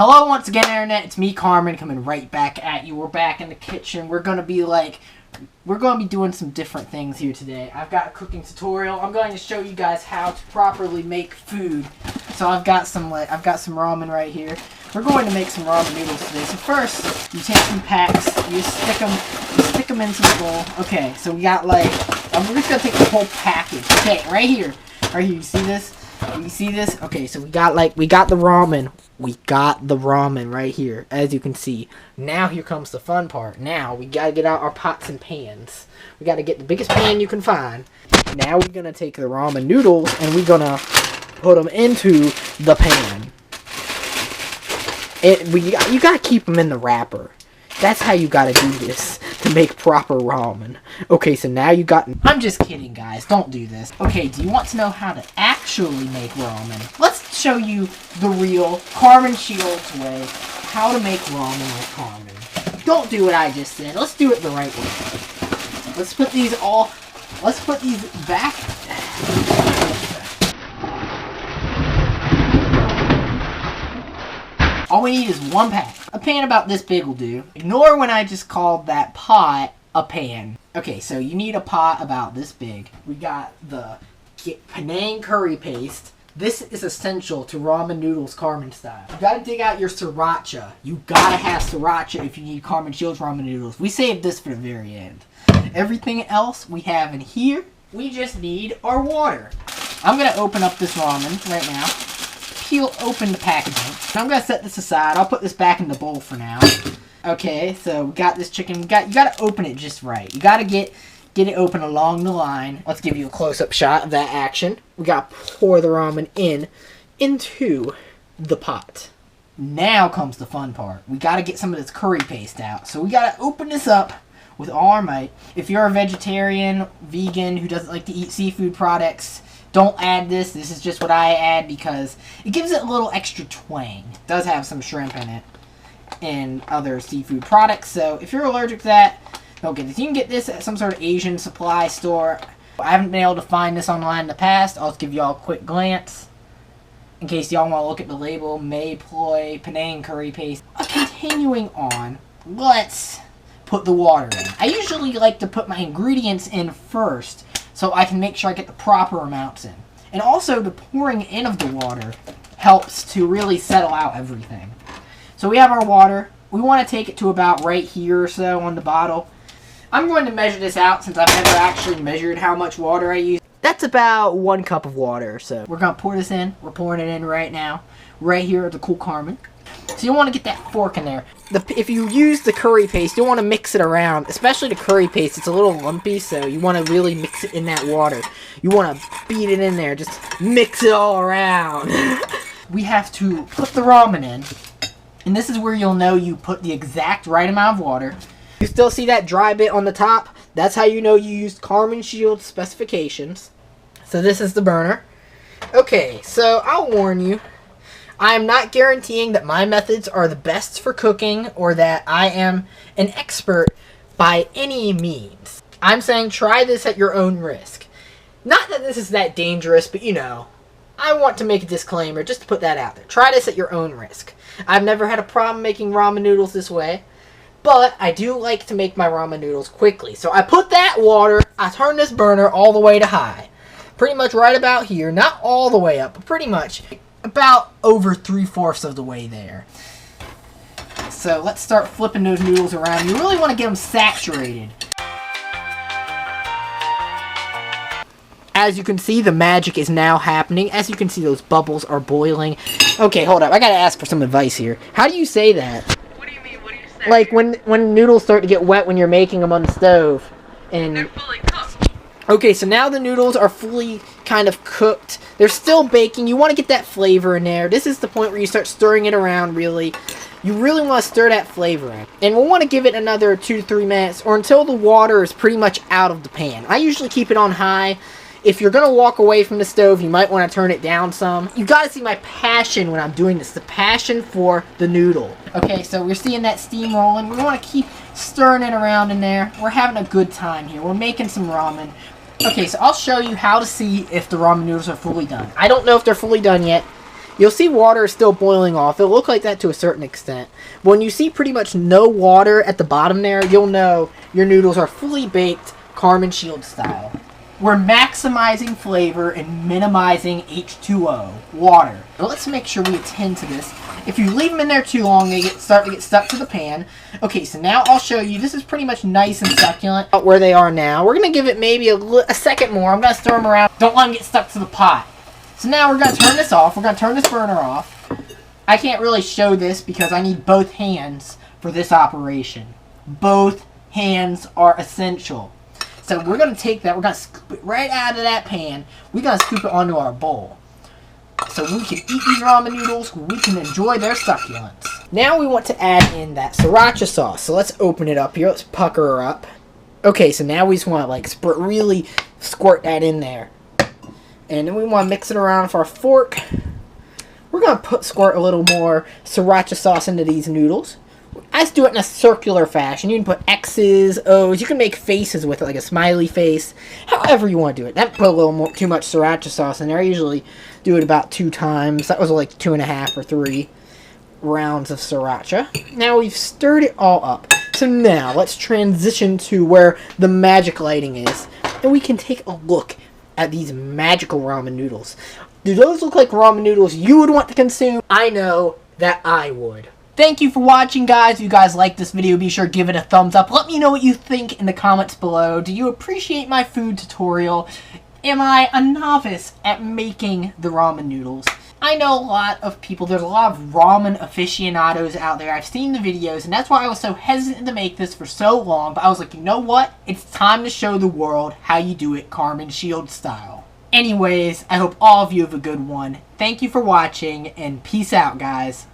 Hello once again, Internet. It's me, Carmen, coming right back at you. We're back in the kitchen. We're going to be doing some different things here today. I've got a cooking tutorial. I'm going to show you guys how to properly make food. So I've got some ramen right here. We're going to make some ramen noodles today. So first, you take some packs, you stick them into the bowl. Okay, so we got we're just going to take the whole package. Okay, right here. You see this? You see this? Okay, so we got the ramen. We got the ramen right here, as you can see. Now here comes the fun part. Now we gotta get out our pots and pans. We gotta get the biggest pan you can find. Now we're gonna take the ramen noodles and we're gonna put them into the pan. You gotta keep them in the wrapper. That's how you gotta do this to make proper ramen. Okay, so now you got... I'm just kidding, guys. Don't do this. Okay, do you want to know how to actually make ramen? Let's show you the real Carmen Shields way. How to make ramen with Carmen. Don't do what I just said. Let's do it the right way. Let's put these back. All we need is one pack. A pan about this big will do. Ignore when I just called that pot a pan. Okay, so you need a pot about this big. We got the Penang curry paste. This is essential to ramen noodles Carmen style. You gotta dig out your sriracha. You gotta have sriracha if you need Carmen Shields ramen noodles. We saved this for the very end. Everything else we have in here, we just need our water. I'm gonna open up this ramen right now. Peel open the packaging. I'm gonna set this aside. I'll put this back in the bowl for now. Okay, so we got this chicken. You gotta open it just right. You gotta get it open along the line. Let's give you a close-up shot of that action. We gotta pour the ramen into the pot. Now comes the fun part. We gotta get some of this curry paste out. So we gotta open this up with all our might. If you're a vegetarian, vegan, who doesn't like to eat seafood products, don't add this. This is just what I add because it gives it a little extra twang. It does have some shrimp in it and other seafood products. So if you're allergic to that, don't get this. You can get this at some sort of Asian supply store. I haven't been able to find this online in the past. I'll just give y'all a quick glance in case y'all want to look at the label. May ploy Penang curry paste. Continuing on, let's put the water in. I usually like to put my ingredients in first, so I can make sure I get the proper amounts in. And also, the pouring in of the water helps to really settle out everything. So we have our water. We want to take it to about right here or so on the bottle. I'm going to measure this out since I've never actually measured how much water I use. That's about 1 cup of water or so. We're going to pour this in. We're pouring it in right now. Right here at the Cool Carmen. So you want to get that fork in there. If you use the curry paste, you want to mix it around. Especially the curry paste, it's a little lumpy, so you want to really mix it in that water. You want to beat it in there, just mix it all around. We have to put the ramen in, and this is where you'll know you put the exact right amount of water. You still see that dry bit on the top? That's how you know you used Carmen Shields specifications. So this is the burner. Okay, so I'll warn you. I am not guaranteeing that my methods are the best for cooking or that I am an expert by any means. I'm saying try this at your own risk. Not that this is that dangerous, but you know, I want to make a disclaimer just to put that out there. Try this at your own risk. I've never had a problem making ramen noodles this way, but I do like to make my ramen noodles quickly. So I put that water, I turn this burner all the way to high. Pretty much right about here, not all the way up, but pretty much about over 3/4 of the way there. So let's start flipping those noodles around. You really want to get them saturated. As you can see, the magic is now happening. As you can see, those bubbles are boiling. Okay, hold up. I gotta ask for some advice here. How do you say that? What do you mean? What do you say? Like when noodles start to get wet when you're making them on the stove. And they're fully cooked. okay, so now the noodles are fully kind of cooked. They're still baking. You want to get that flavor in there. This is the point where you start stirring it around, really. You really want to stir that flavor in. And we'll want to give it another 2 to 3 minutes or until the water is pretty much out of the pan. I usually keep it on high. If you're going to walk away from the stove, you might want to turn it down some. You got to see my passion when I'm doing this. The passion for the noodle. Okay, so we're seeing that steam rolling. We want to keep stirring it around in there. We're having a good time here. We're making some ramen. Okay, so I'll show you how to see if the ramen noodles are fully done. I don't know if they're fully done yet. You'll see water is still boiling off. It'll look like that to a certain extent. But when you see pretty much no water at the bottom there, you'll know your noodles are fully baked Carmen Shield style. We're maximizing flavor and minimizing H2O, water. Now let's make sure we attend to this. If you leave them in there too long, they start to get stuck to the pan. Okay, so now I'll show you. This is pretty much nice and succulent where they are now. We're going to give it maybe a second more. I'm going to stir them around. Don't let them get stuck to the pot. So now we're going to turn this off. We're going to turn this burner off. I can't really show this because I need both hands for this operation. Both hands are essential. So we're going to take that, we're going to scoop it right out of that pan. We're going to scoop it onto our bowl. So we can eat these ramen noodles, we can enjoy their succulence. Now we want to add in that sriracha sauce. So let's open it up here, let's pucker her up. Okay, so now we just want to like really squirt that in there. And then we want to mix it around with our fork. We're going to squirt a little more sriracha sauce into these noodles. I just do it in a circular fashion. You can put X's, O's. You can make faces with it, like a smiley face. However you want to do it. That put a little more, too much sriracha sauce in there. I usually do it about 2 times. That was like 2.5 or 3 rounds of sriracha. Now we've stirred it all up. So now let's transition to where the magic lighting is. And we can take a look at these magical ramen noodles. Do those look like ramen noodles you would want to consume? I know that I would. Thank you for watching, guys. If you guys like this video, be sure to give it a thumbs up. Let me know what you think in the comments below. Do you appreciate my food tutorial? Am I a novice at making the ramen noodles? I know a lot of people, there's a lot of ramen aficionados out there. I've seen the videos, and that's why I was so hesitant to make this for so long. But I was like, you know what? It's time to show the world how you do it Carmen Shield style. Anyways, I hope all of you have a good one. Thank you for watching, and peace out, guys.